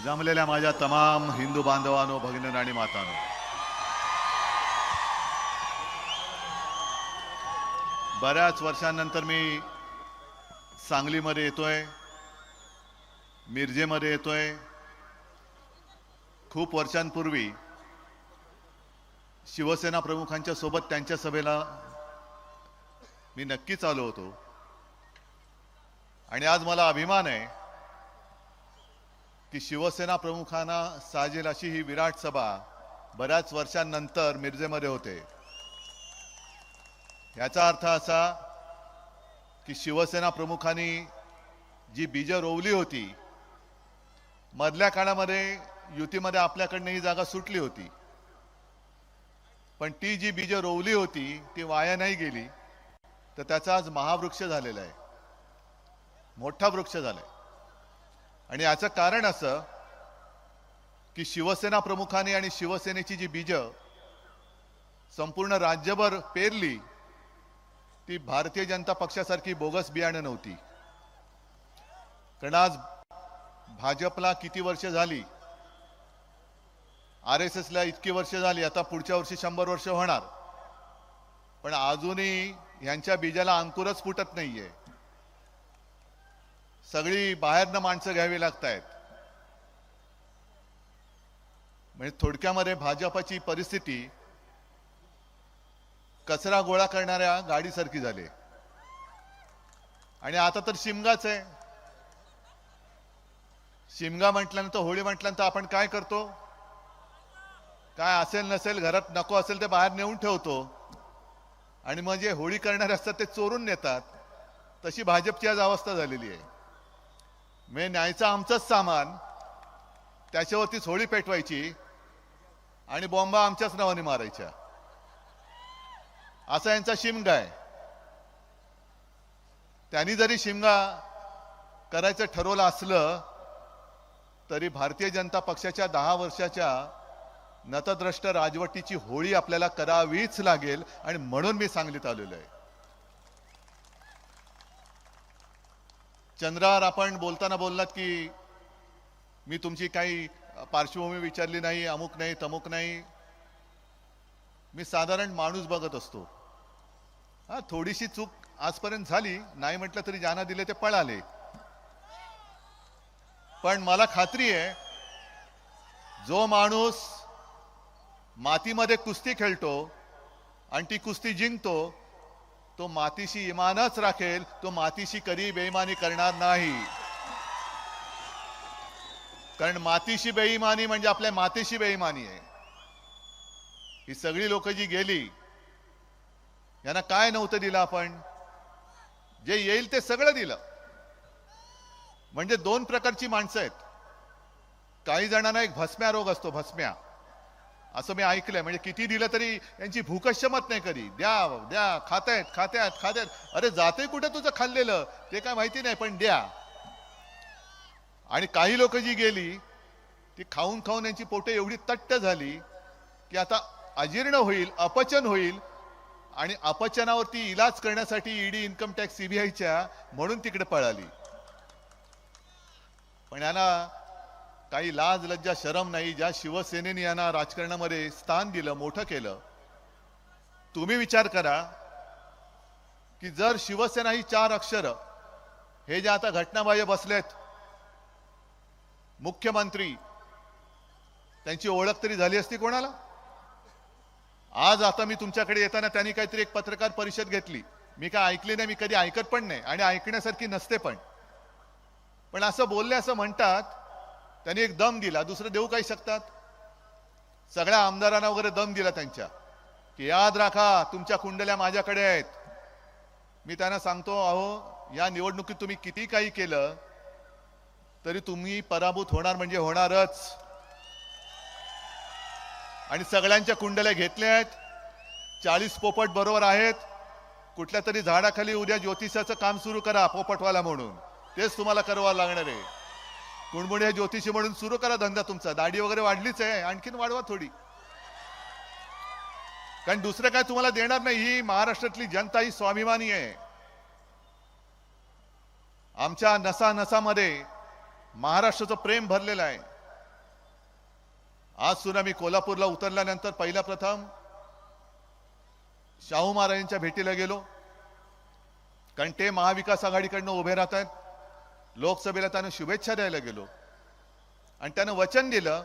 जमलेल्या माझ्या तमाम हिंदू बांधवांनो, भगिनींनो आणि मातांनो, बऱ्याच वर्षांनंतर मी सांगलीमध्ये येतोय, मिरजेमध्ये येतोय. खूप वर्षांपूर्वी शिवसेना प्रमुखांच्या सोबत त्यांच्या सभेला मी नक्कीच आलो होतो आणि आज मला अभिमान आहे की शिवसेना प्रमुखांना साजेल अशी ही विराट सभा बऱ्याच वर्षांनंतर मिरजेमध्ये होते. याचा अर्थ असा की शिवसेना प्रमुखांनी जी बीज रोवली होती, मधल्या काळामध्ये युतीमध्ये आपल्याकडनं ही जागा सुटली होती, पण ती जी बीज रोवली होती ती वाया नाही गेली, तर त्याचा आज महावृक्ष झालेला आहे, मोठा वृक्ष झालाय. आणि याचं कारण असं की शिवसेना प्रमुखांनी आणि शिवसेनेची जी बीज संपूर्ण राज्यभर पेरली ती भारतीय जनता पक्षासारखी बोगस बियाणं नव्हती. कारण आज भाजपला किती वर्ष झाली, RSSला इतकी वर्ष झाली, आता पुढच्या वर्षी 100 वर्ष होणार, पण अजूनही यांच्या बीजाला अंकुरच फुटत नाहीये. सगळी बाहेरनं माणसं घ्यावी लागतायत. म्हणजे थोडक्यामध्ये भाजपची परिस्थिती कचरा गोळा करणाऱ्या गाडीसारखी झाली. आणि आता तर शिमगाच आहे. शिमगा म्हटल्यानंतर, होळी म्हटल्यानंतर आपण काय करतो, काय असेल नसेल घरात नको असेल ते बाहेर नेऊन ठेवतो आणि मग जे होळी करणारे असतात ते चोरून नेतात. तशी भाजपची आज अवस्था झालेली आहे. म्हणजे न्यायचं आमचंच सामान, त्याच्यावरतीच होळी पेटवायची आणि बॉम्बा आमच्याच नावाने मारायच्या, असा यांचा शिमगा आहे. त्यांनी जरी शिमगा करायचं ठरवलं असलं तरी भारतीय जनता पक्षाच्या 10 वर्षाच्या नतद्रष्ट राजवटीची होळी आपल्याला करावीच लागेल. आणि म्हणून मी सांगलीत आलेलो आहे. चंद्रार, आपण बोलताना बोललात की मी तुमची काही पार्श्वभूमी विचारली नाही, अमुक नाही तमुक नाही. मी साधारण माणूस बघत असतो. हा, थोडीशी चूक आजपर्यंत झाली, नाही म्हटलं तरी ज्यांना दिले ते पळाले. पण मला खात्री आहे, जो माणूस मातीमध्ये कुस्ती खेळतो आणि ती कुस्ती जिंकतो तो मातीशी इमानच राखेल, तो मातीशी कधी बेईमानी करणार नाही. कारण मातीशी बेईमानी म्हणजे आपल्या मातेशी बेईमानी आहे. ही सगळी लोक जी गेली, यांना काय नव्हतं दिलं आपण, जे येईल ते सगळं दिलं. म्हणजे 2 प्रकारची माणसं आहेत. काही जणांना एक भस्म्या रोग असतो, भस्म्या, असं मी ऐकलंय. म्हणजे किती दिलं तरी यांची भूकच शमत नाही. कधी द्या द्या, खातायत खात्यात खात्यात. अरे जाते कुठे तुझं खाल्लेलं ते काय माहिती नाही, पण द्या. आणि काही लोक जी गेली ती खाऊन खाऊन यांची पोटे एवढी तट्ट झाली की आता अजीर्ण होईल, अपचन होईल. आणि अपचनावरती इलाज करण्यासाठी ईडी, इन्कम टॅक्स, CBIच्या म्हणून तिकडे पळाली. पण यांना काही लाज लज्जा शरम नाही. ज्या शिवसेनेने यांना राजकारणामध्ये स्थान दिलं, मोठं केलं. तुम्ही विचार करा की जर शिवसेना ही 4 अक्षर, हे जे आता घटनाबाह्य बसलेत मुख्यमंत्री, त्यांची ओळख तरी झाली असती कोणाला? आज आता मी तुमच्याकडे येताना त्यांनी काहीतरी एक पत्रकार परिषद घेतली. मी काय ऐकली नाही, मी कधी ऐकत पण नाही आणि ऐकण्यासारखी नसते. पण असं बोलले, असं म्हणतात, त्यांनी एक दम दिला. दुसरं देऊ काही शकतात? सगळ्या आमदारांना वगैरे दम दिला त्यांच्या, की याद राखा तुमच्या कुंडल्या माझ्याकडे आहेत. मी त्यांना सांगतो, अहो या निवडणुकीत तुम्ही किती काही केलं तरी तुम्ही पराभूत होणार म्हणजे होणारच. आणि सगळ्यांच्या कुंडल्या घेतल्या आहेत. 40 पोपट बरोबर आहेत. कुठल्या तरी झाडाखाली उद्या ज्योतिषाचं काम सुरू करा, पोपटवाला म्हणून. तेच तुम्हाला करावं लागणार आहे. कुणबुणे ज्योतिषी म्हणून सुरू करा धंदा तुमचा. दाढी वगैरे वाढलीच आहे, आणखीन वाढवा थोडी. कारण दुसरं काय तुम्हाला देणार नाही. ही महाराष्ट्रातली जनता ही स्वाभिमानी आहे. आमच्या नसा नसामध्ये महाराष्ट्राचं प्रेम भरलेलं आहे. आज सुद्धा मी कोल्हापूरला उतरल्यानंतर पहिल्या प्रथम शाहू महाराजांच्या भेटीला गेलो, कारण ते महाविकास आघाडीकडनं उभे राहत आहेत. लोकसभेला त्यानं शुभेच्छा द्यायला गेलो आणि त्यानं वचन दिलं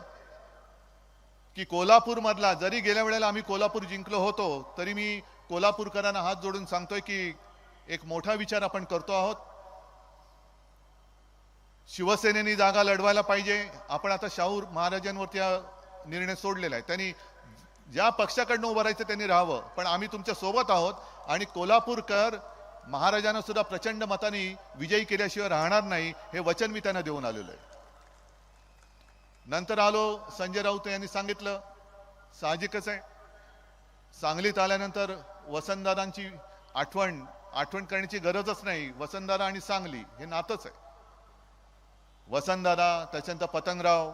की कोल्हापूरमधला, जरी गेल्या वेळेला आम्ही कोल्हापूर जिंकलो होतो तरी मी कोल्हापूरकरांना हात जोडून सांगतोय की एक मोठा विचार आपण करतो आहोत. शिवसेनेने जागा लढवायला पाहिजे. आपण आता शाहू महाराजांवरती हा निर्णय सोडलेला आहे. त्यांनी ज्या पक्षाकडनं उभं राहायचं त्यांनी राहावं, पण आम्ही तुमच्या सोबत आहोत आणि कोल्हापूरकर महाराजांना सुद्धा प्रचंड मताने विजयी केल्याशिवाय राहणार नाही, हे वचन मी त्यांना देऊन आलेलो आहे. नंतर आलो, संजय राऊत यांनी सांगितलं, साहजिकच आहे, सांगलीत आल्यानंतर वसंतदादांची आठवण करण्याची गरजच नाही. वसंतदादा आणि सांगली हे नातंच आहे. वसंतदादा, त्याच्यानंतर पतंगराव.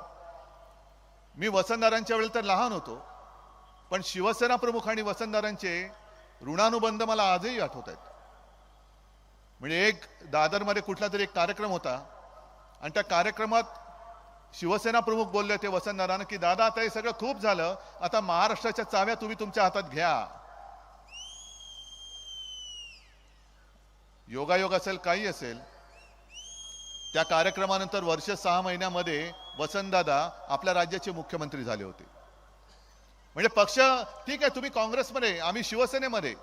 मी वसंतदादांच्या वेळी तर लहान होतो, पण शिवसेना प्रमुख आणि वसंतदादांचे ऋणानुबंध मला आजही आठवत आहेत. म्हणजे एक दादरमध्ये कुठला तरी एक कार्यक्रम होता आणि त्या कार्यक्रमात शिवसेना प्रमुख बोलले होते वसंतदादांना की दादा आता हे सगळं खूप झालं, आता महाराष्ट्राच्या चाव्या तुम्ही तुमच्या हातात घ्या. योगायोग असेल काही असेल, त्या कार्यक्रमानंतर वर्ष 6 महिन्यामध्ये वसंतदादा आपल्या राज्याचे मुख्यमंत्री झाले होते. म्हणजे पक्ष ठीक आहे, तुम्ही काँग्रेसमध्ये, आम्ही शिवसेनेमध्ये,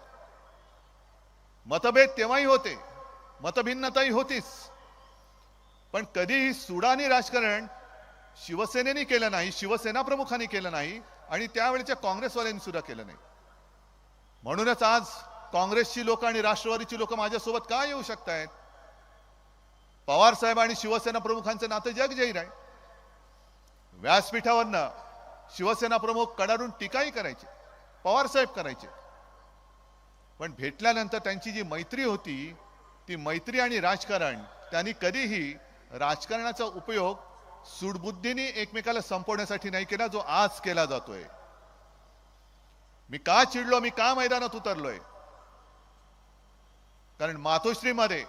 मतभेद तेव्हाही होते, मतभिन्नताही होतीच, पण कधीही सुडानी राजकारण शिवसेनेने केलं नाही, शिवसेना प्रमुखांनी केलं नाही आणि त्यावेळेच्या काँग्रेसवाल्यांनी सुद्धा केलं नाही. म्हणूनच आज काँग्रेसची लोक आणि राष्ट्रवादीची लोक माझ्यासोबत का येऊ शकतायत? पवार साहेब आणि शिवसेना प्रमुखांचं नातं जगजाहीर आहे. व्यासपीठावरनं शिवसेना प्रमुख कडाडून टीकाही करायचे, पवार साहेब करायचे, पण भेटल्यानंतर त्यांची जी मैत्री होती, ती मैत्री आणि राजकारण, त्यांनी कधीही राजकारणाचा उपयोग सूडबुद्धीने एकमेकाला संपवण्यासाठी नाही केला, जो आज केला जातोय. मी का चिडलो, मी का मैदानात उतरलोय? कारण मातोश्रीमध्ये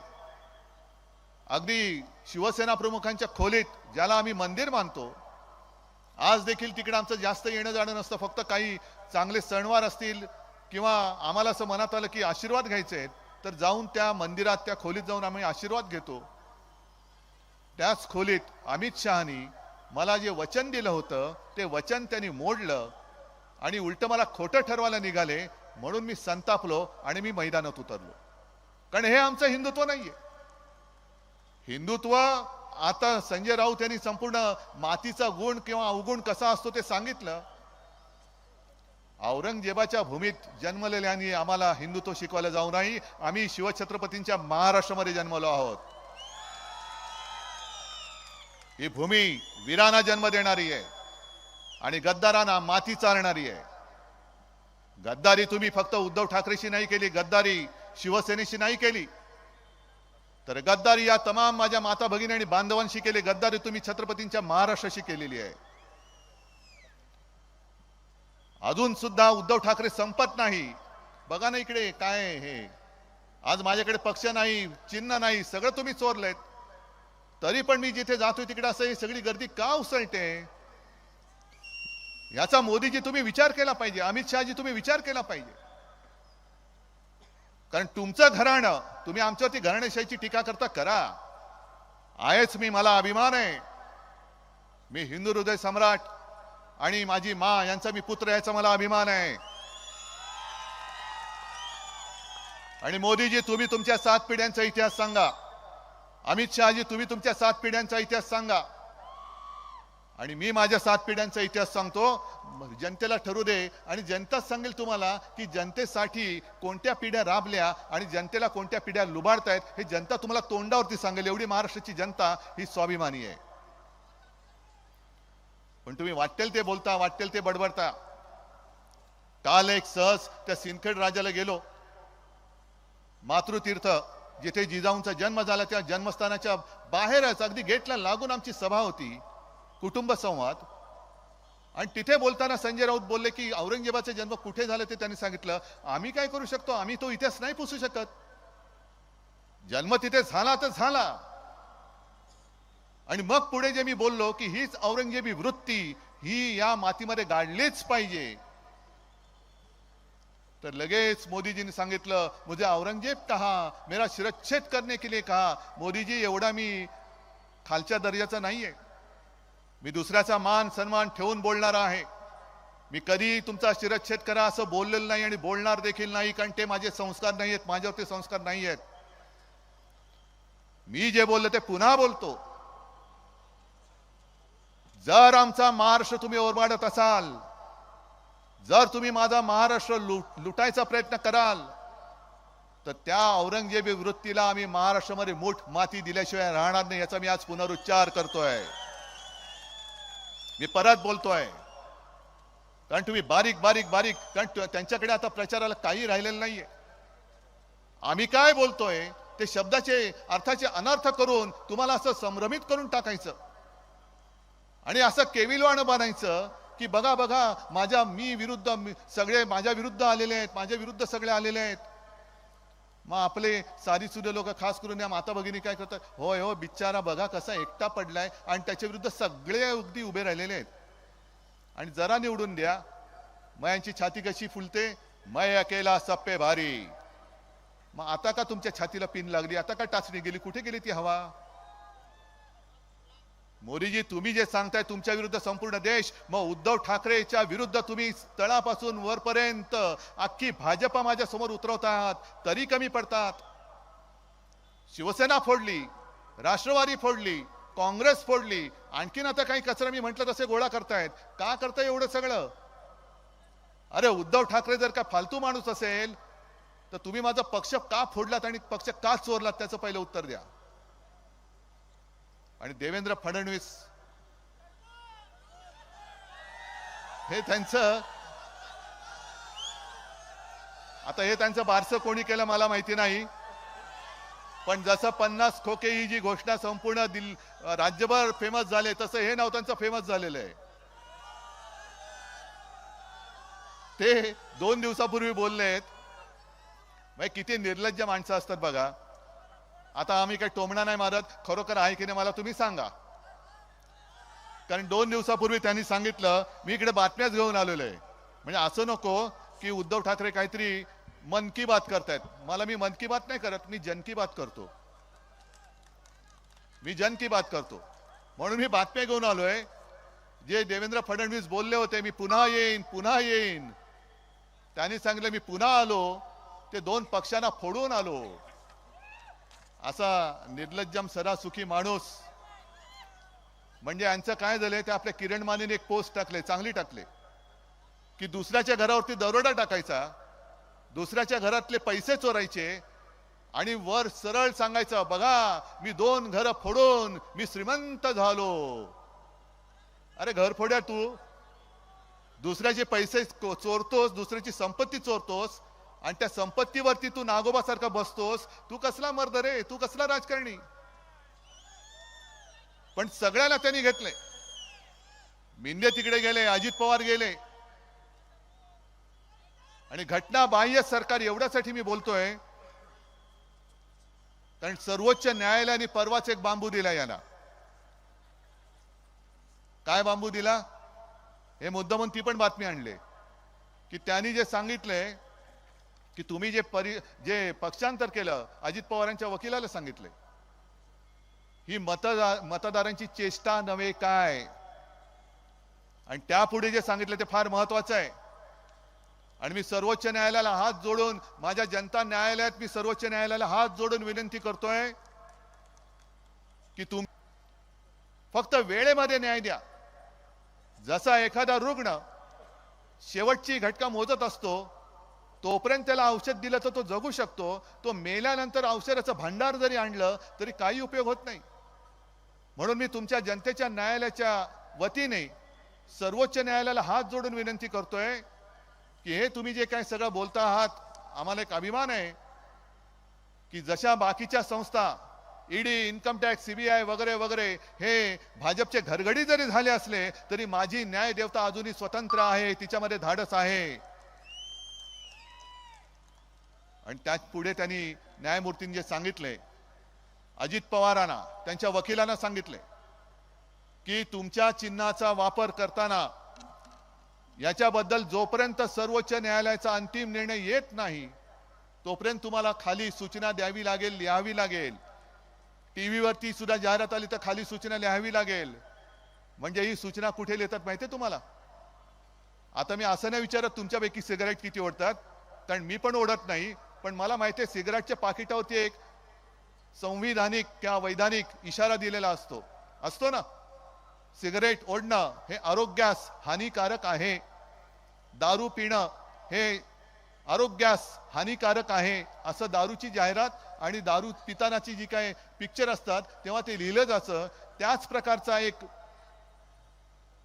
अगदी शिवसेना प्रमुखांच्या खोलीत, ज्याला आम्ही मंदिर मानतो, आज देखील तिकडे आमचं जास्त येणं जाणं नसतं. फक्त काही चांगले सणवार असतील किंवा आम्हाला असं मनात आलं की आशीर्वाद घ्यायचे आहेत, तर जाऊन त्या मंदिरात, त्या खोलीत जाऊन आम्ही आशीर्वाद घेतो. त्याच खोलीत अमित शहानी मला जे वचन दिलं होतं ते वचन त्यांनी मोडलं आणि उलट मला खोटं ठरवायला निघाले, म्हणून मी संतापलो आणि मी मैदानात उतरलो. कारण हे आमचं हिंदुत्व नाहीये. हिंदुत्व, आता संजय राऊत यांनी संपूर्ण मातीचा गुण किंवा अवगुण कसा असतो ते सांगितलं. औरंगजेबाच्या भूमीत जन्मलेल्यांनी आम्हाला हिंदुत्व शिकवायला जाऊ नाही. आम्ही शिवछत्रपतींच्या महाराष्ट्रामध्ये जन्मलो आहोत. ही भूमी वीरांना जन्म देणारी आहे आणि गद्दारांना माती चालणारी आहे. गद्दारी तुम्ही फक्त उद्धव ठाकरेशी नाही केली, गद्दारी शिवसेनेशी नाही केली, तर गद्दारी या तमाम माझ्या माता भगिनी आणि बांधवांशी केली. गद्दारी तुम्ही छत्रपतींच्या महाराष्ट्राशी केलेली आहे. अजून सुद्धा उद्धव ठाकरे संपत नाही. बघा ना इकडे काय हे, आज माझ्याकडे पक्ष नाही, चिन्ह नाही, सगळं तुम्ही चोरलेत. तरी पण मी जिथे जातोय तिकडे असं ही सगळी गर्दी का उसळते? याचा मोदीजी तुम्ही विचार केला पाहिजे, अमित शहाजी तुम्ही विचार केला पाहिजे. कारण तुमचं घराणं, तुम्ही आमच्यावरती घराणेशाहीची टीका करता, करा. आहेच मी, मला अभिमान आहे. मी हिंदू हृदय सम्राट आणि माझी माँ यांचा मी पुत्र, याचा मला अभिमान आहे. आणि मोदीजी तुम्ही तुमच्या 7 पिढ्यांचा इतिहास सांगा. अमित शहाजी तुम्ही तुमच्या 7 पिढ्यांचा इतिहास सांगा. आणि मी माझ्या 7 पिढ्यांचा इतिहास सांगतो. जनतेला ठरू दे आणि जनताच सांगेल तुम्हाला की जनतेसाठी कोणत्या पिढ्या राबल्या आणि जनतेला कोणत्या पिढ्या लुबाडतायत, हे जनता तुम्हाला तोंडावरती सांगेल. एवढी महाराष्ट्राची जनता ही स्वाभिमानी आहे. पण तुम्ही वाटेल ते बोलता, वाटेल ते बडबडता. काल एक सहज त्या सिंदखेड राजाला गेलो, मातृतीर्थ जिथे जिजाऊंचा जन्म झाला, त्या जन्मस्थानाच्या बाहेरच अगदी गेटला लागून आमची सभा होती, कुटुंब संवाद. आणि तिथे बोलताना संजय राऊत बोलले की औरंगजेबाचा जन्म कुठे झाला ते त्यांनी सांगितलं. आम्ही काय करू शकतो? आम्ही तो इतिहास नाही पुसू शकत. जन्म तिथे झाला तर झाला आणि मग पुढे जे मी बोललो की हीच औरंगजेबी वृत्ती ही या मातीमध्ये गाडलीच पाहिजे, तर लगेच मोदीजींनी सांगितलं मुझे औरंगजेब कहा, मेरा शिरच्छेद करने के लिए कहा. मोदीजी एवढा मी खालच्या दर्जाचा नाहीये, मी दुसऱ्याचा मान सन्मान ठेवून बोलणार आहे. मी कधी तुमचा शिरच्छेद करा असं बोललेलं नाही आणि बोलणार देखील नाही, कारण ते माझे संस्कार नाही आहेत, माझ्यावरती संस्कार नाही आहेत. मी जे बोललो ते पुन्हा बोलतो. जर आमचा महाराष्ट्र तुम्ही ओरबाडत असाल, जर तुम्ही माझा महाराष्ट्र लुटायचा प्रयत्न कराल, तर त्या औरंगजेबी वृत्तीला आम्ही महाराष्ट्रामध्ये मूठ माती दिल्याशिवाय राहणार नाही, याचा मी आज पुनरुच्चार करतोय. मी परत बोलतोय, कारण तुम्ही बारीक बारीक बारीक, कारण त्यांच्याकडे आता प्रचाराला काही राहिलेलं नाहीये. आम्ही काय बोलतोय ते शब्दाचे अर्थाचे अनर्थ करून तुम्हाला असं संभ्रमित करून टाकायचं आणि असं केविलवाणं बनायचं की बघा बघा मी विरुद्ध सगळे माझ्या विरुद्ध आलेले आहेत, माझ्या विरुद्ध सगळे आलेले आहेत. मग आपले सारी सुद्धा लोक खास करून या माता भगिनी काय करतात, होय हो बिचारा बघा कसा एकटा पडलाय आणि त्याच्या विरुद्ध सगळे अगदी उभे राहिलेले आहेत. आणि जरा निवडून द्या, मग यांची छाती कशी फुलते, मैं अकेला सब पे भारी. मग आता का तुमच्या छातीला पिन लागली, आता का टाचणी गेली, कुठे गेली ती हवा? मोदीजी तुम्ही जे सांगताय तुमच्या विरुद्ध संपूर्ण देश, मग उद्धव ठाकरेच्या विरुद्ध तुम्ही तळापासून वरपर्यंत अख्खी भाजपा माझ्या समोर उतरवतात तरी कमी पडतात. शिवसेना फोडली, राष्ट्रवादी फोडली, काँग्रेस फोडली, आणखीन आता काही कचरा मी म्हटलं तसे गोळा करतायत. का करताय एवढं सगळं? अरे उद्धव ठाकरे जर का फालतू माणूस असेल तर तुम्ही माझा पक्ष का फोडलात आणि पक्ष का चोरलात त्याचं पहिलं उत्तर द्या. आणि देवेंद्र फडणवीस हे त्यांचं आता हे त्यांचं बारसं कोणी केलं मला माहिती नाही, पण जसं 50 खोके ही जी घोषणा संपूर्ण राज्यभर फेमस झाले तसं हे नाव त्यांचं फेमस झालेलं आहे. ते 2 दिवसापूर्वी बोललेत. मग किती निर्लज्ज माणसं असतात बघा. आता आम्ही काही टोमणा नाही मारत, खरोखर आहे की नाही मला तुम्ही सांगा. कारण 2 दिवसापूर्वी त्यांनी सांगितलं मी इकडे बातम्याच घेऊन आलेलो आहे. म्हणजे असं नको की उद्धव ठाकरे काहीतरी मन की बात करतायत. मला मी मन की बात नाही करत, मी जन की बात करतो. मी जन की बात करतो म्हणून मी बातम्या घेऊन आलोय. जे देवेंद्र फडणवीस बोलले होते मी पुन्हा येईन पुन्हा येईन, त्यांनी सांगितलं मी पुन्हा आलो, ते 2 पक्षांना फोडून आलो. असा निर्लज्जम सरासुखी माणूस. म्हणजे यांचं काय झालंय, ते आपल्या किरण मानेने एक पोस्ट टाकले, चांगली टाकले, की दुसऱ्याच्या घरावरती दरोडा टाकायचा, दुसऱ्याच्या घरातले पैसे चोरायचे आणि वर सरळ सांगायचं बघा मी 2 घरं फोडून मी श्रीमंत झालो. अरे घर फोड्या, तू दुसऱ्याचे पैसे चोरतोस, दुसऱ्याची संपत्ती चोरतोस आणि त्या संपत्तीवरती तू नागोबासारखा बसतोस. तू कसला मर्द रे, तू कसला राजकारणी? पण सगळ्याला त्यांनी घेतले. मिंदे तिकडे गेले, अजित पवार गेले. आणि घटना बाह्य सरकार एवढ्यासाठी मी बोलतोय कारण सर्वोच्च न्यायालयाने परवाच एक बांबू दिला याला. काय बांबू दिला हे मुद्दामून ती पण बातमी आणले की त्यांनी जे सांगितले की तुम्ही जे पक्षांतर केलं, अजित पवारांच्या वकिलाला सांगितले ही मतदारांची चेष्टा नव्हे काय. आणि त्यापुढे जे सांगितले ते फार महत्वाचं आहे. आणि मी सर्वोच्च न्यायालयाला हात जोडून, माझ्या जनता न्यायालयात मी सर्वोच्च न्यायालयाला हात जोडून विनंती करतोय की तुम्ही फक्त वेळेमध्ये न्याय द्या. जसा एखादा रुग्ण शेवटची घटका मोजत असतो तोपर्यंत त्याला औषध दिलं तर तो जगू शकतो. तो मेल्यानंतर औषधाचं भांडार जरी आणलं तरी काही उपयोग होत नाही. म्हणून मी तुमच्या जनतेच्या न्यायालयाच्या वतीने सर्वोच्च न्यायालयाला हात जोडून विनंती करतोय की हे तुम्ही जे काही सगळं बोलता आहात, आम्हाला एक अभिमान आहे की जशा बाकीच्या संस्था ईडी, इन्कम टॅक्स, सीबीआय वगैरे वगैरे हे भाजपचे घरगडी जरी झाले असले तरी माझी न्याय देवता अजूनही स्वतंत्र आहे, तिच्यामध्ये धाडस आहे. आणि त्याच पुढे त्यांनी न्यायमूर्तींनी जे सांगितले, अजित पवारांना त्यांच्या वकिलांना सांगितले की तुमच्या चिन्हाचा वापर करताना याच्याबद्दल जोपर्यंत सर्वोच्च न्यायालयाचा अंतिम निर्णय येत नाही तोपर्यंत तुम्हाला खाली सूचना द्यावी लागेल, लिहावी लागेल. टीव्हीवरती सुद्धा जाहिरात आली तर खाली सूचना लिहावी लागेल. म्हणजे ही सूचना कुठे लिहितात माहितीये तुम्हाला? आता मी असं नाही विचारत तुमच्यापैकी सिगारेट किती ओढतात, कारण मी पण ओढत नाही, पण मला माहितीये सिगारेटच्या पाकिटावरती एक संविधानिक किंवा वैधानिक इशारा दिलेला असतो ना. सिगरेट ओढणं हे आरोग्यास हानिकारक आहे, दारू पिणं हे आरोग्यास हानिकारक आहे असं दारूची जाहिरात आणि दारू पितानाची जी काय पिक्चर असतात तेव्हा ते लिहिलं जातं. त्याच प्रकारचा एक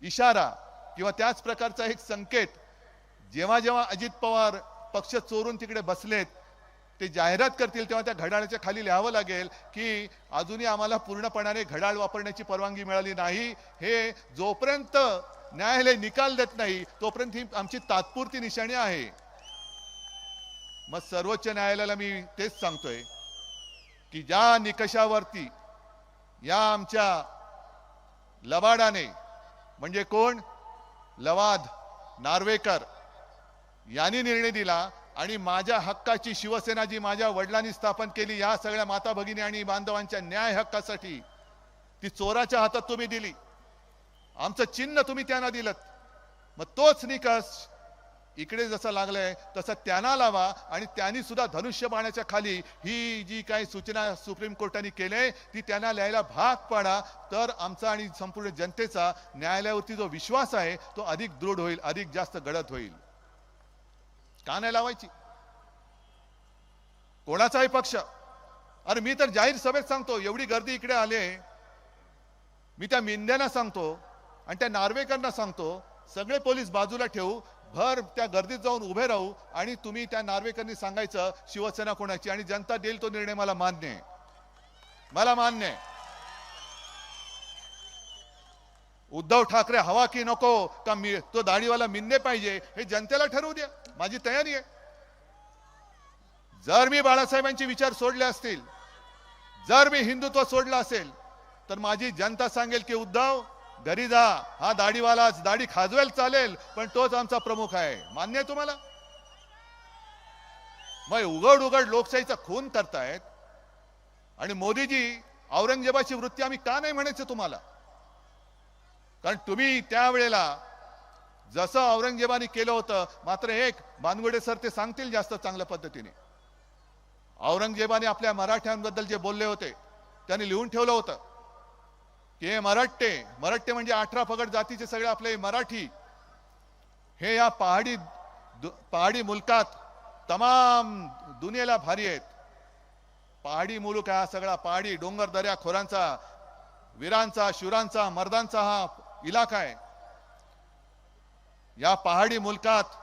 इशारा किंवा त्याच प्रकारचा एक संकेत जेव्हा जेव्हा अजित पवार पक्ष चोरून तिकडे बसलेत ते जाहिरात करतील तेव्हा त्या घड्याळाच्या खाली लिहावं लागेल की अजूनही आम्हाला पूर्णपणाने घड्याळ वापरण्याची परवानगी मिळाली नाही. हे जोपर्यंत न्यायालय निकाल देत नाही तोपर्यंत ही आमची तात्पुरती निशाणी आहे. मग सर्वोच्च न्यायालयाला मी तेच सांगतोय की ज्या निकषावरती या आमच्या लबाडाने, म्हणजे कोण, लवाद नार्वेकर यांनी निर्णय दिला आणि माझ्या हक्काची शिवसेना जी माझ्या वडिलांनी स्थापन केली या सगळ्या माता भगिनी आणि बांधवांच्या न्याय हक्कासाठी ती चोराच्या हातात तुम्ही दिली. आमचं चिन्ह तुम्ही त्यांना दिलं. मग तोच निकष इकडे जसा लागलाय तसा त्यांना लावा आणि त्यांनी सुद्धा धनुष्यबाणाच्या खाली ही जी काही सूचना सुप्रीम कोर्टाने केले ती त्यांना लिहायला भाग पाडा. तर आमचा आणि संपूर्ण जनतेचा न्यायालयावरती जो विश्वास आहे तो अधिक दृढ होईल, अधिक जास्त गडद होईल. का नाही लावायची कोणाचाही पक्ष? अरे मी तर जाहीर सभेत सांगतो, एवढी गर्दी इकडे आले, मी त्या मिंद्यांना सांगतो आणि त्या नार्वेकरांना सांगतो सगळे पोलीस बाजूला ठेवू, भर त्या गर्दीत जाऊन उभे राहू आणि तुम्ही त्या नार्वेकरांनी सांगायचं शिवसेना कोणाची आणि जनता देईल तो निर्णय मला मान्य आहे, मला मान्य आहे. उद्धव ठाकरे हवा की नको का तो दाढीवाला मिंदे पाहिजे हे जनतेला ठरवू द्या, माझी तयारी आहे. जर मी बाळासाहेबांचे विचार सोडले असतील, जर मी हिंदुत्व सोडलं असेल तर माझी जनता सांगेल की उद्धव घरी जा, हा दाढीवालाच दाढी खाजवेल चालेल पण तोच आमचा प्रमुख आहे. मान्य आहे तुम्हाला? मग उघड उघड लोकशाहीचा खून करतायत आणि मोदीजी औरंगजेबाची वृत्ती आम्ही का नाही म्हणायचं तुम्हाला? कारण तुम्ही त्यावेळेला जसं औरंगजेबाने केलं होतं, मात्र एक बानगुडे सर ते सांगतील जास्त चांगल्या पद्धतीने, औरंगजेबाने आपल्या मराठ्यांबद्दल जे बोलले होते त्यांनी लिहून ठेवलं होतं की हे मराठे म्हणजे 18 पगड जातीचे सगळे आपले मराठी हे या पहाडी मुलकात तमाम दुनियेला भारी आहेत. पहाडी मुलूक हा सगळा पहाडी डोंगर दऱ्या खोरांचा, वीरांचा, शूरांचा, मर्दांचा हा इलाका आहे. या पहाडी मुलकात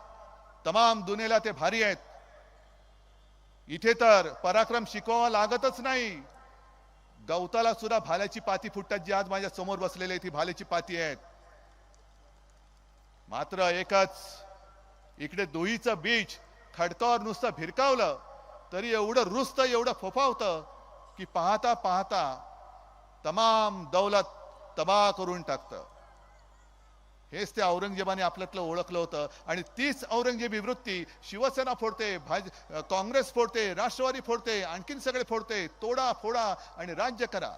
तमाम दुनियेला ते भारी आहेत. इथे तर पराक्रम शिकवावा लागतच नाही. गवताला सुद्धा भाल्याची पाती फुटतात, जी आज माझ्या समोर बसलेली ती भाल्याची पाती आहेत. मात्र एकच, इकडे दोहीचं बीज खडकावर नुसतं भिरकावलं तरी एवढं रुसतं, एवढं फोफावतं की पाहता पाहता तमाम दौलत तबाह करून टाकतं. हेच ते औरंगजेबाने आपल्यातलं ओळखलं होतं आणि तीच औरंगजेबी वृत्ती शिवसेना फोडते, काँग्रेस फोडते, राष्ट्रवादी फोडते, आणखीन सगळे फोडते. तोडा फोडा आणि राज्य करा,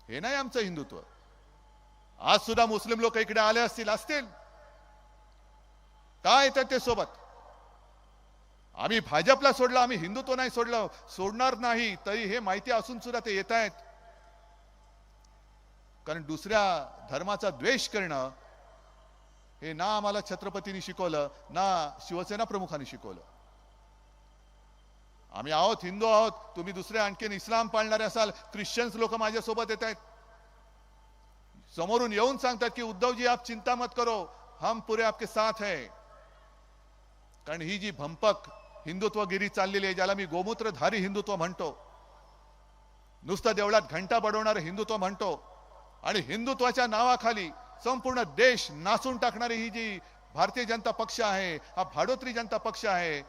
हे नाही आमचं हिंदुत्व. आज सुद्धा मुस्लिम लोक इकडे आले असतील काय येतात ते सोबत? आम्ही भाजपला सोडलं, आम्ही हिंदुत्व नाही सोडलं, सोडणार नाही, तरी हे माहिती असून सुद्धा ते येत आहेत. कारण दुसऱ्या धर्माचा द्वेष करणं हे ना आम्हाला छत्रपतींनी शिकवलं, ना शिवसेना प्रमुखांनी शिकवलं. आम्ही आहोत, हिंदू आहोत. तुम्ही दुसरे आणखीन इस्लाम पाळणारे असाल, ख्रिश्चन्स लोक माझ्या सोबत येत आहेत, समोरून येऊन सांगतात की उद्धवजी आप चिंता मत करो, हम पूरे आपके साथ है. कारण ही जी भंपक हिंदुत्वगिरी चाललेली आहे, ज्याला मी गोमूत्रधारी हिंदुत्व म्हणतो, नुसतं देवळात घंटा बडवणारे हिंदुत्व म्हणतो, आणि हिंदुत्वाच्या नावाखाली संपूर्ण देश नासून टाकणारी ही जी भारतीय जनता पक्ष आहे, हा भाडोत्री जनता पक्ष आहे,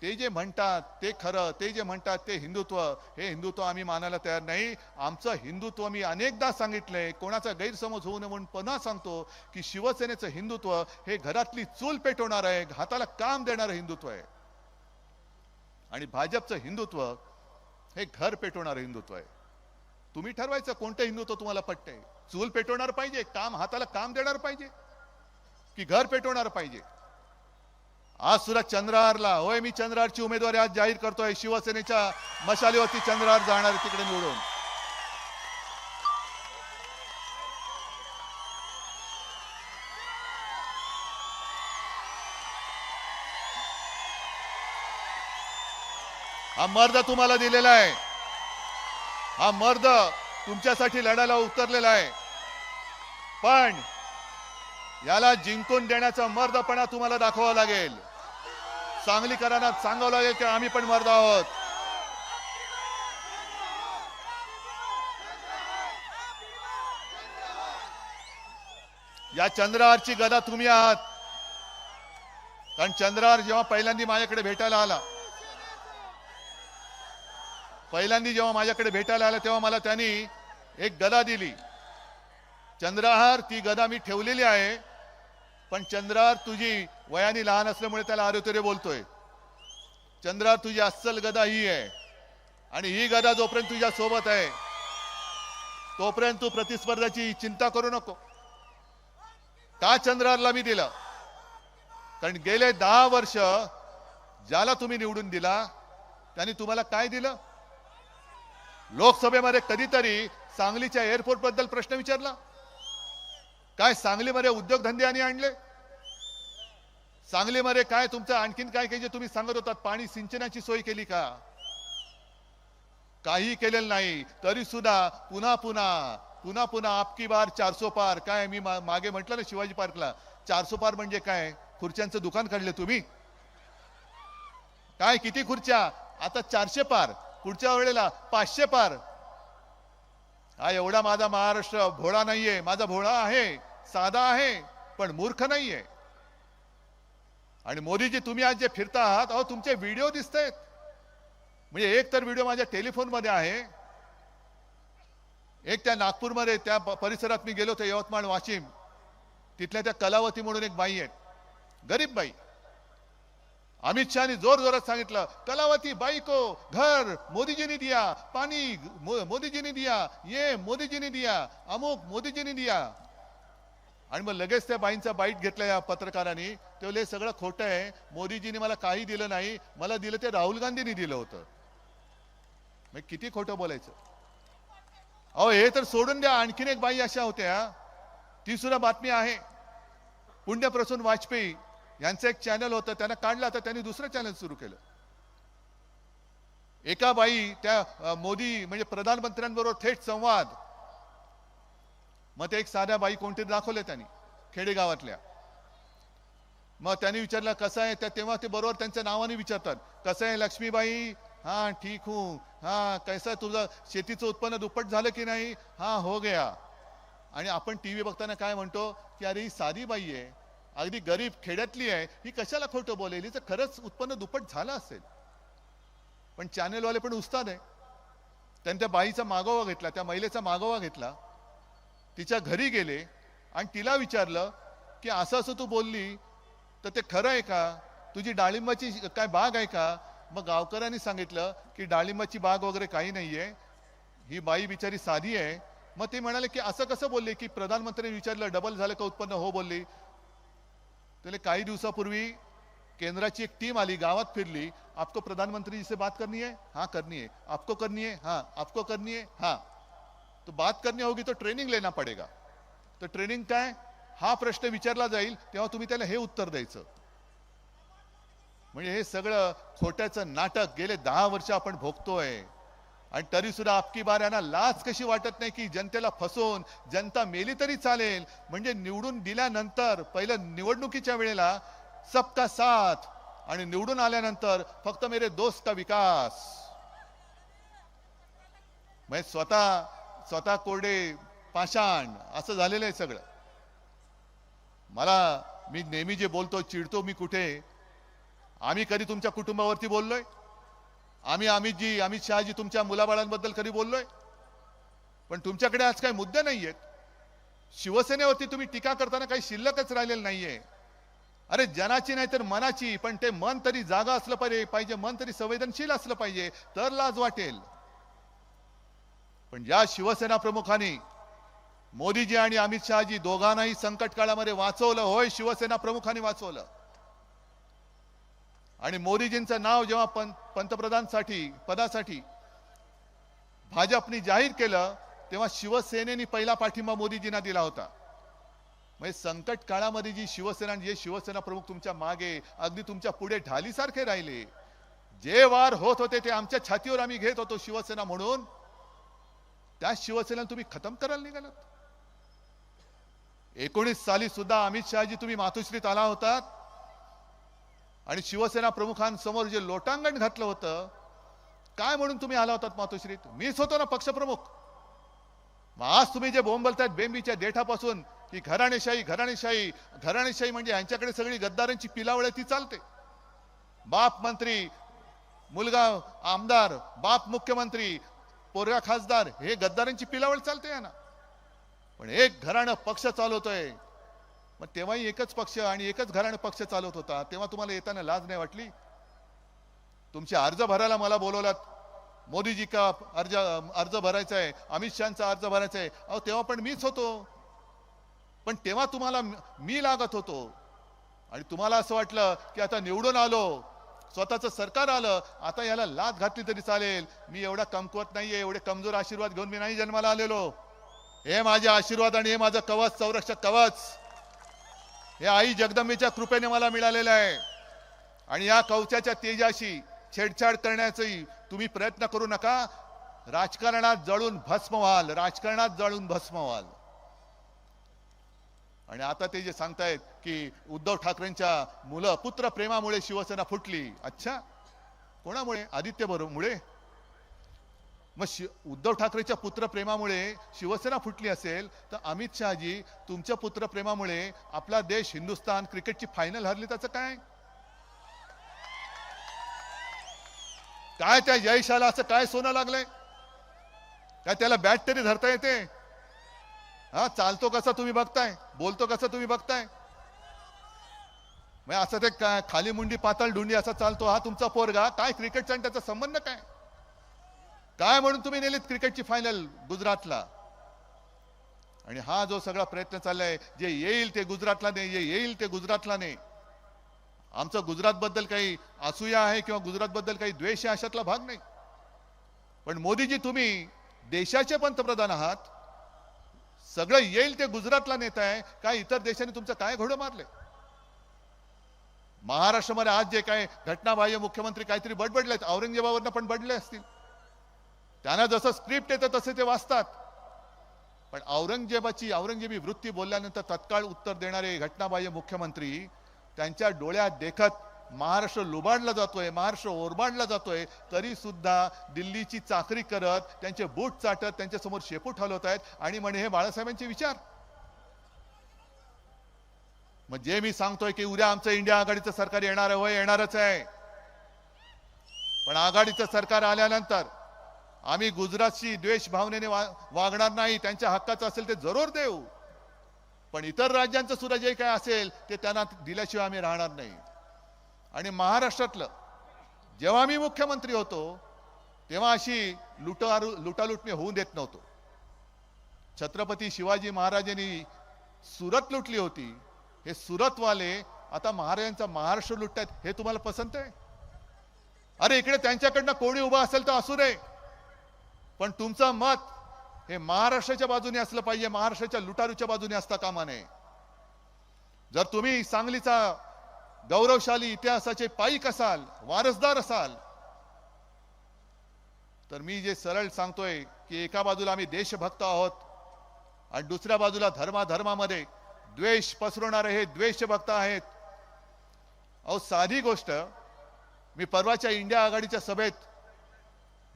ते जे म्हणतात ते खरं, ते जे म्हणतात ते हिंदुत्व, हे हिंदुत्व आम्ही मानायला तयार नाही. आमचं हिंदुत्व मी अनेकदा सांगितलंय, कोणाचा गैरसमज होऊ नये म्हणून पुन्हा सांगतो की शिवसेनेचं हिंदुत्व हे घरातली चूल पेटवणार आहे, हाताला काम देणारं हिंदुत्व आहे. आणि भाजपचं हिंदुत्व हे घर पेटवणारं हिंदुत्व आहे. तुम्ही ठरवायचं कोणतं हिंदुत्व तुम्हाला पटतंय. चूल पेटवणार पाहिजे, काम हाताला काम देणार पाहिजे, की घर पेटवणार पाहिजे. आज सुद्धा चंद्रहारला, होय मी चंद्रहारची उमेदवारी आज जाहीर करतोय. शिवसेनेच्या मशालीवरती चंद्रहार जाणार तिकडे निवडून. हा मर्द तुम्हाला दिलेला आहे, हा मर्द तुमच्यासाठी लढायला उतरलेला आहे. पण याला जिंकून देण्याचा मर्दपणा तुम्हाला दाखवावा लागेल. सांगलीकरांना सांगावं लागेल की आम्ही पण मर्द आहोत. या चंद्रहारची गदा तुम्ही आहात. कारण चंद्रहार जेव्हा पहिल्यांदा माझ्याकडे भेटायला आला, तेव्हा मला त्यांनी एक गदा दिली. चंद्रहार ती गदा मी ठेवलेली आहे. पण चंद्रहार तुझी वयाने लहान असल्यामुळे त्याला आरोतरे बोलतोय. चंद्रहार तुझी अस्सल गदा ही आहे. आणि ही गदा जोपर्यंत तुझ्या सोबत आहे तोपर्यंत तू प्रतिस्पर्धाची चिंता करू नको. का चंद्रहारला मी दिलं? कारण गेले 10 वर्ष ज्याला तुम्ही निवडून दिला त्यांनी तुम्हाला काय दिलं? लोकसभेमध्ये कधीतरी सांगलीच्या एअरपोर्ट बद्दल प्रश्न विचारला? काय सांगलीमध्ये उद्योगधंदे आणले? सांगलीमध्ये काय तुमचं आणखीन काय जे तुम्ही सांगत होतात, पाणी सिंचनाची सोय केली का? काही केलेलं नाही. तरी सुद्धा पुन्हा पुन्हा आपकी बार 400 पार. काय मी मागे म्हटलं ना शिवाजी पार्कला, 400 पार म्हणजे काय? खुर्च्यांचं दुकान काढले तुम्ही? काय किती खुर्च्या? आता 400 पार, पुढच्या वेळेला 500 पार. हा एवढा माझा महाराष्ट्र भोळा नाहीये. माझा भोळा आहे, साधा आहे, पण मूर्ख नाहीये. आणि मोदीजी तुम्ही आज जे फिरता आहात, अहो तुमचे व्हिडिओ दिसतायत. म्हणजे एक तर व्हिडिओ माझ्या टेलिफोन मध्ये आहे, एक त्या नागपूरमध्ये त्या परिसरात मी गेलो होतो, यवतमाळ वाशिम, तिथल्या त्या कलावती म्हणून एक बाई आहे, गरीब बाई. अमित शहानी जोर जोरात सांगितलं, कलावती बाई को घर मोदी ने दिया, पानी मोदी ने दिया, ये मोदी ने दिया, अमुक मोदी ने दिया. आणि मग लगेच त्या बाईंचा बाईट घेतला या पत्रकारांनी. ते बोलले सगळं खोटं आहे, मोदीजींनी मला काही दिलं नाही, मला दिलं ते राहुल गांधींनी दिलं होतं. मग किती खोटं बोलायचं? अहो हे तर सोडून द्या. आणखीन एक बाई अशा होत्या, ती सुद्धा बातमी आहे. पुण्यप्रसून वाजपेयी यांचं एक चॅनल होतं, त्यांना काढलं, तर त्यांनी दुसरं चॅनल सुरू केलं. एका बाई त्या मोदी म्हणजे प्रधानमंत्र्यांबरोबर थेट संवाद. मग ते एक साध्या बाई कोणतरी दाखवले त्यांनी खेडेगावातल्या. मग त्यांनी विचारलं कसं आहे, तेव्हा ते बरोबर त्यांच्या नावाने विचारतात, कसं आहे लक्ष्मीबाई? हाँ ठीक हूँ. हाँ कैसा तुझं शेतीचं उत्पन्न दुप्पट झालं की नाही? हाँ हो गया. आणि आपण टीव्ही बघताना काय म्हणतो की अरे ही साधी बाई आहे, अगदी गरीब खेड्यातली आहे, ही कशाला खोटं बोलेल, हिचं खरंच उत्पन्न दुप्पट झालं असेल. पण चॅनेलवाले पण उस्ताद आहे. त्यांनी त्या बाईचा मागोवा घेतला, त्या महिलेचा मागोवा घेतला, तिच्या घरी गेले आणि तिला विचारलं की असं असं तू बोलली तर ते खरं आहे का? तुझी डाळिंबाची काय बाग आहे का? मग गावकऱ्यांनी सांगितलं की डाळिंबाची बाग वगैरे काही नाहीये, ही बाई बिचारी साधी आहे. मग ते म्हणाले की असं कसं बोलले की प्रधानमंत्र्यांनी विचारलं डबल झालं का उत्पन्न? हो बोलली. त्याला काही दिवसापूर्वी केंद्राची एक टीम आली, गावात फिरली, आपको प्रधानमंत्री जी से बात करनी है? हाँ करनी है. आपको करनी है? हाँ. आपको करनी है? हाँ. तो बात करनी होगी तो ट्रेनिंग लेना पडेगा. तो ट्रेनिंग काय? हा प्रश्न विचारला जाईल तेव्हा तुम्ही त्याला हे उत्तर द्यायचं. म्हणजे हे सगळं खोट्याचं नाटक गेले 10 वर्ष आपण भोगतोय. आणि तरी सुद्धा आपकी बार यांना लाज कशी वाटत नाही की जनतेला फसवून जनता मेली तरी चालेल. म्हणजे निवडून दिल्यानंतर पहिलं निवडणुकीच्या वेळेला सबका साथ आणि निवडून आल्यानंतर फक्त मेरे दोस्त का विकास. म्हणजे स्वतः कोरडे पाषाण असं झालेलं आहे सगळं. मी नेहमी जे बोलतो, चिडतो मी कुठे, आम्ही कधी तुमच्या कुटुंबावरती बोललोय? अमित शहाजी तुमच्या मुलाबाळांबद्दल कधी बोललोय? पण तुमच्याकडे आज काही मुद्दे नाहीयेत. शिवसेनेवरती तुम्ही टीका करताना काही शिल्लकच राहिलेलं नाहीये. अरे जनाची नाही तर मनाची, पण ते मन तरी जागा असलं पाहिजे, मन तरी संवेदनशील असलं पाहिजे, तर लाज वाटेल. पण ज्या शिवसेना प्रमुखांनी मोदीजी आणि अमित शहाजी दोघांनाही संकट काळामध्ये वाचवलं, होय शिवसेना प्रमुखांनी वाचवलं. आणि मोदीजींचं नाव जेव्हा पंतप्रधानसाठी पदासाठी भाजपने जाहीर केलं, तेव्हा शिवसेनेने पहिला पाठिंबा मोदीजींना दिला होता. म्हणजे संकट काळामध्ये जी शिवसेना, जे शिवसेना प्रमुख तुमच्या मागे, अगदी तुमच्या पुढे ढालीसारखे राहिले, जे वार होत होते ते आमच्या छातीवर आम्ही घेत होतो शिवसेना म्हणून, त्या शिवसेनेला तुम्ही खतम करायला निघालात. 19 साली सुद्धा अमित शहाजी तुम्ही मातोश्रीत आला होतात आणि शिवसेना प्रमुखांसमोर जे लोटांगण घातलं होतं, काय म्हणून तुम्ही आला होतात मातोश्रीत? मीच होतो ना पक्षप्रमुख. मग आज तुम्ही जे बोंबलतायत बेंबीच्या देठापासून की घराणेशाही घराणेशाही घराणेशाही, म्हणजे यांच्याकडे सगळी गद्दारांची पिलावळ ती चालते. बाप मंत्री, मुलगा आमदार, बाप मुख्यमंत्री, पोरगा खासदार, हे गद्दारांची पिलावळ चालते ना. पण एक घराणं पक्ष चालवतोय. मग तेव्हाही एकच पक्ष आणि एकच घराणं पक्ष चालवत होता, तेव्हा तुम्हाला येताना लाज नाही वाटली? तुमचे अर्ज भरायला मला बोलवलात, मोदीजी का अर्ज भरायचा आहे, अमित शहाचा अर्ज भरायचा आहे. अहो तेव्हा पण मीच होतो, पण तेव्हा तुम्हाला मी लागत होतो. आणि तुम्हाला असं वाटलं की आता निवडून आलो, स्वतःचं सरकार आलं, आता याला लाथ घातली तरी चालेल, मी एवढा कमकुवत नाहीये, एवढे कमजोर आशीर्वाद घेऊन मी नाही जन्माला आलेलो. हे माझे आशीर्वाद आणि हे माझं कवच, संरक्षक कवच, हे आई जगदंबेच्या कृपेने मला मिळालेलं आहे. आणि या कवचाच्या तेजाशी छेडछाड करण्याचाही तुम्ही प्रयत्न करू नका. राजकारणात जळून भस्म व्हाल, राजकारणात जळून भस्म व्हाल. आणि आता ते जे सांगतायत की उद्धव ठाकरेंच्या पुत्र प्रेमामुळे शिवसेना फुटली. अच्छा, कोणामुळे? आदित्य मुळे? मग उद्धव ठाकरेच्या पुत्रप्रेमामुळे शिवसेना फुटली असेल तर अमित शहाजी तुमच्या पुत्रप्रेमामुळे आपला देश हिंदुस्थान क्रिकेटची फायनल हरली, त्याचं काय? काय त्या जयशाला असं काय सोनं लागलंय? काय त्याला बॅट तरी धरता येते? हा, चालतो कसा तुम्ही बघताय, बोलतो कसा तुम्ही बघताय. मग असं ते खाली मुंडी पातळ ढुंडी असा चालतो हा तुमचा पोरगा. काय क्रिकेटचा आणि त्याचा संबंध काय? काय म्हणून तुम्ही नेलीत क्रिकेटची फायनल गुजरातला? आणि हा जो सगळा प्रयत्न चाललाय, जे येईल ते गुजरातला नाही, जे येईल ते गुजरातला नाही. आमचं गुजरात बद्दल काही असूया आहे किंवा गुजरात बद्दल काही द्वेष आहे अशातला भाग नाही. पण मोदीजी तुम्ही देशाचे पंतप्रधान आहात, सगळं येईल ते गुजरातला नेताय. काय इतर देशांनी तुमचं काय घोडं मारले? महाराष्ट्रामध्ये आज जे काय घटनाबाह्य मुख्यमंत्री काहीतरी बडबडलेत, औरंगजेबावरनं पण बडले असतील. त्यांना जसं स्क्रिप्ट येतं तसे ते वाचतात. पण औरंगजेबी वृत्ती बोलल्यानंतर तत्काळ उत्तर देणारे घटनाबाह्य मुख्यमंत्री, त्यांच्या डोळ्यात देखत महाराष्ट्र लुबाडला जातोय, महाराष्ट्र ओरबाडला जातोय, तरी सुद्धा दिल्लीची चाकरी करत, त्यांचे बूट चाटत त्यांच्या समोर शेपूट हलवत आहेत आणि म्हणे हे बाळासाहेबांचे विचार. मग जे मी सांगतोय की उद्या आमचं इंडिया आघाडीचं सरकार येणार आहे, होय येणारच आहे. पण आघाडीचं सरकार आल्यानंतर आम्ही गुजरातशी द्वेष भावनेने वागणार नाही. त्यांच्या हक्काचं असेल ते जरूर देऊ, पण इतर राज्यांचं सुद्धा जे काय असेल ते त्यांना दिल्याशिवाय आम्ही राहणार नाही. आणि महाराष्ट्रातलं जेव्हा मी मुख्यमंत्री होतो तेव्हा अशी लुटालूट मी होऊ देत नव्हतो. छत्रपती शिवाजी महाराजांनी सुरत लुटली होती, हे सुरतवाले आता महाराजांचा महाराष्ट्र लुटतात, हे तुम्हाला पसंत आहे? अरे इकडे त्यांच्याकडनं कोणी उभा असेल तर असू दे, पण तुमचं मत हे महाराष्ट्राच्या बाजूने असलं पाहिजे, महाराष्ट्राच्या लुटारूच्या बाजूने असता कामा नये. जर तुम्ही सांगलीचा गौरवशाली इतिहासाचे पाईक असाल, वारसदार असाल, तर मी जे सरळ सांगतोय की एका बाजूला आम्ही देशभक्त आहोत आणि दुसऱ्या बाजूला धर्मामध्ये द्वेष पसरवणारे हे द्वेषभक्त आहेत. अहो साधी गोष्ट, मी परवाच्या इंडिया आघाडीच्या सभेत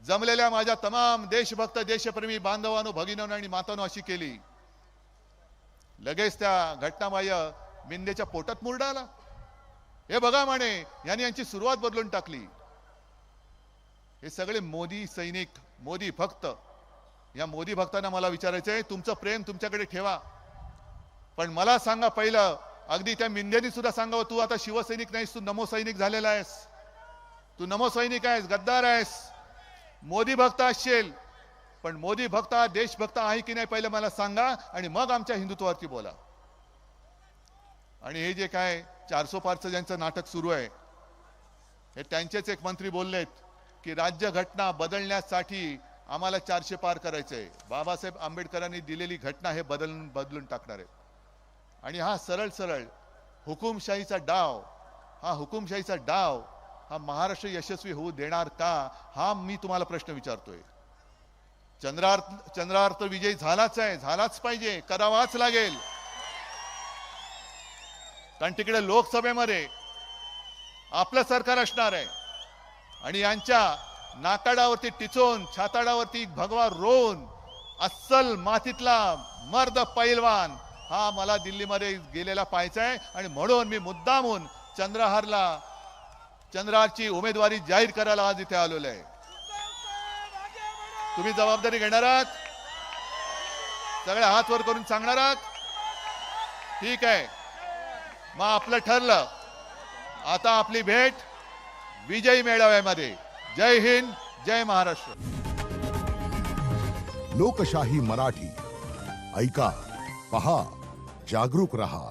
जमलेल्या माझ्या तमाम देशभक्त देशप्रेमी बांधवांनो, भगिनींनो आणि मातांनो अशी केली. लगेच त्या घटनाबाह्य मिंदेच्या पोटात मुरडा आला. हे बघा म्हणे यांनी यांची सुरुवात बदलून टाकली. हे सगळे मोदी सैनिक, मोदी भक्त. या मोदी भक्तांना मला विचारायचंय, तुमचं प्रेम तुमच्याकडे ठेवा, पण मला सांगा पहिलं, अगदी त्या मिंदेनी सुद्धा सांगावं, तू आता शिवसैनिक नाहीस, तू नमो सैनिक झालेला आहेस. तू नमो सैनिक आहेस, गद्दार आहेस. मोदी भक्त असशील, पण मोदी भक्त हा देशभक्त आहे की नाही पहिलं मला सांगा, आणि मग आमच्या हिंदुत्वावरती बोला. आणि हे जे काय 400 पारचं ज्यांचं नाटक सुरू आहे, हे त्यांचेच एक मंत्री बोललेत की राज्यघटना बदलण्यासाठी आम्हाला 400 पार करायचंय. बाबासाहेब आंबेडकरांनी दिलेली घटना हे बदलून टाकणार आहे. आणि हा सरळ सरळ हुकुमशाहीचा डाव, हा महाराष्ट्र यशस्वी होऊ देणार का, हा मी तुम्हाला प्रश्न विचारतोय. चंद्रार्थ विजय झालाच आहे, झालाच पाहिजे, करावाच लागेल. कारण तिकडे लोकसभेमध्ये आपलं सरकार असणार आहे आणि यांच्या नाकाडावरती टिचून, छाताडावरती भगवा रोवून अस्सल मातीतला मर्द पैलवान हा मला दिल्लीमध्ये गेलेला पाहायचा आहे. आणि म्हणून मी मुद्दामून चंद्रारची उमेदवारी जाहीर करायला आज इथे आलेलो आहे. तुम्ही जबाबदारी घेणार आहात, सगळे हात वर करून सांगणार आहात, ठीक आहे. मग आपलं ठरलं, आता आपली भेट विजयी मेळाव्यामध्ये. जय हिंद, जय महाराष्ट्र. लोकशाही मराठी ऐका, पहा, जागरूक रहा.